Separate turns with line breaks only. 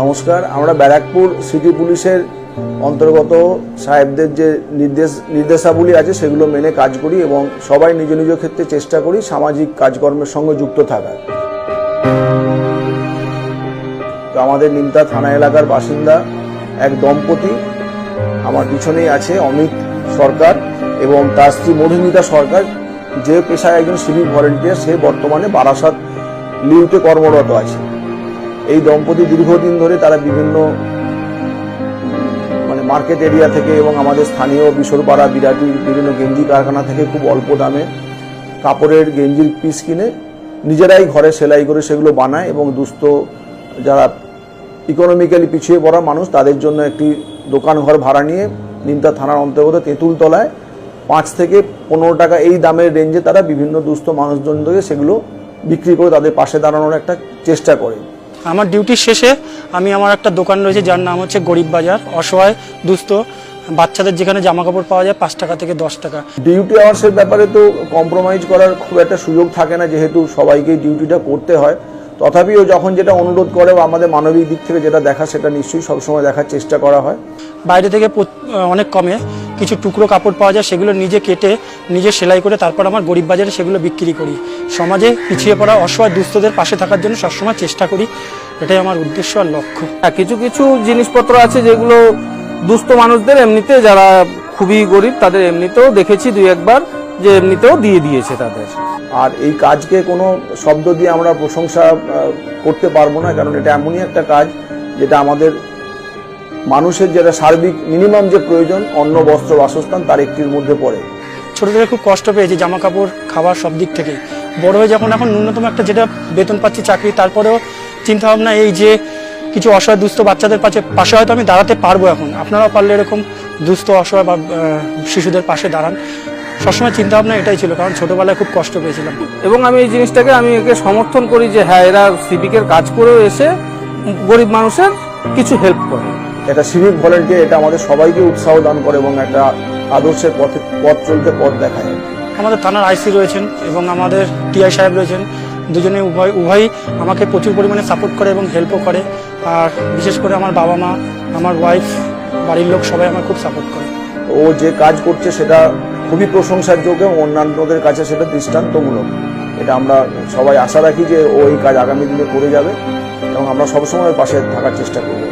নমস্কার, আমরা ব্যারাকপুর সিটি পুলিশের অন্তর্গত সাহেবদের যে নির্দেশাবলী আছে সেগুলো মেনে কাজ করি এবং সবাই নিজ নিজ ক্ষেত্রে চেষ্টা করি সামাজিক কাজকর্মের সঙ্গে যুক্ত থাকার। তো আমাদের নিমতা থানা এলাকার বাসিন্দা এক দম্পতি আমার পিছনেই আছে, অমিত সরকার এবং তার স্ত্রী মধুমিতা সরকার, যে পেশায় একজন সিভিক ভলেন্টিয়ার, সে বর্তমানে বারাসাত লিউতে কর্মরত আছে। এই দম্পতি দীর্ঘদিন ধরে তারা বিভিন্ন মার্কেট এরিয়া থেকে এবং আমাদের স্থানীয় বিশরপাড়া বিরাটির বিভিন্ন গেঞ্জি কারখানা থেকে খুব অল্প দামে কাপড়ের গেঞ্জির পিস কিনে নিজেরাই ঘরে সেলাই করে সেগুলো বানায় এবং দুস্থ যারা ইকোনমিক্যালি পিছিয়ে পড়া মানুষ তাদের জন্য একটি দোকান ঘর ভাড়া নিয়ে নিমতা থানার অন্তর্গত তেঁতুলতলায় 5 থেকে 15 টাকা এই দামের রেঞ্জে তারা বিভিন্ন দুস্থ মানুষজনকে সেগুলো বিক্রি করে তাদের পাশে দাঁড়ানোর একটা চেষ্টা করে।
আমার ডিউটির শেষে আমি আমার একটা দোকান রয়েছে যার নাম হচ্ছে গরিব বাজার। অসহায় দুস্থ বাচ্চাদের যেখানে জামা কাপড় পাওয়া যায় 5 টাকা থেকে 10 টাকা।
ডিউটি আওয়ার্সের ব্যাপারে তো কম্প্রোমাইজ করার খুব একটা সুযোগ থাকে না, যেহেতু সবাইকেই ডিউটিটা করতে হয়। তথাপিও যখন যেটা অনুরোধ করে বা আমাদের মানবিক দিক থেকে যেটা দেখা সেটা নিশ্চয়ই সবসময় দেখার চেষ্টা করা হয়।
বাইরে থেকে অনেক কমে কিছু টুকরো কাপড় পাওয়া যায়, সেগুলো নিজে কেটে নিজে সেলাই করে তারপর আমার গরিব বাজারে সেগুলো বিক্রি করি। সমাজে পিছিয়ে পড়া অসহায় দুস্থদের পাশে থাকার জন্য সবসময় চেষ্টা করি, এটাই আমার উদ্দেশ্য আর লক্ষ্য।
কিছু কিছু জিনিসপত্র আছে যেগুলো দুস্থ মানুষদের এমনিতে, যারা খুবই গরিব তাদের এমনিতেও দেখেছি 2-1 যে এমনিতেও দিয়ে দিয়েছে তাদের।
আর এই কাজকে কোনো শব্দ দিয়ে আমরা প্রশংসা করতে পারবো না, কারণ এটা এমনই একটা কাজ যেটা আমাদের মানুষের যেটা সার্বিক মিনিমাম যে প্রয়োজন, অন্ন বস্ত্র বাসস্থান, তার একটির মধ্যে পড়ে।
ছোট থেকে খুব কষ্ট পেয়েছি, জামা কাপড় খাবার সব দিক থেকে। বড় হয়ে যখন এখন ন্যূনতম একটা যেটা বেতন পাচ্ছি চাকরি, তারপরেও চিন্তা ভাবনা এই যে কিছু অসহায় দুস্থ বাচ্চাদের পাশে হয়তো আমি দাঁড়াতে পারবো। এখন আপনারাও পারলে এরকম দুস্থ অসহায় বা শিশুদের পাশে দাঁড়ান, সবসময় চিন্তা ভাবনা এটাই ছিল, কারণ ছোটবেলায় খুব কষ্ট পেয়েছিলাম।
এবং আমি এই জিনিসটাকে আমি একে সমর্থন করি যে হ্যাঁ, এরা সিভিকের কাজ করেও এসে গরিব মানুষের কিছু হেল্প করে।
এটা সিভিক ভলেন্টিয়ার, এটা আমাদের সবাইকে উৎসাহ দান করে এবং একটা আদর্শের পথ চলতে পথ দেখায়।
আমাদের থানার আইসি রয়েছেন এবং আমাদের টিআই সাহেব রয়েছেন, দুজনে উভয়ই আমাকে প্রচুর পরিমাণে সাপোর্ট করে এবং হেল্পও করে। আর বিশেষ করে আমার বাবা মা, আমার ওয়াইফ, বাড়ির লোক সবাই আমার খুব সাপোর্ট করে।
ও যে কাজ করছে সেটা খুবই প্রশংসার যোগ্য, অন্যান্যদের কাছে সেটা দৃষ্টান্তমূলক। এটা আমরা সবাই আশা রাখি যে ও এই কাজ আগামী দিনে করে যাবে এবং আমরা সবসময় পাশে থাকার চেষ্টা করব।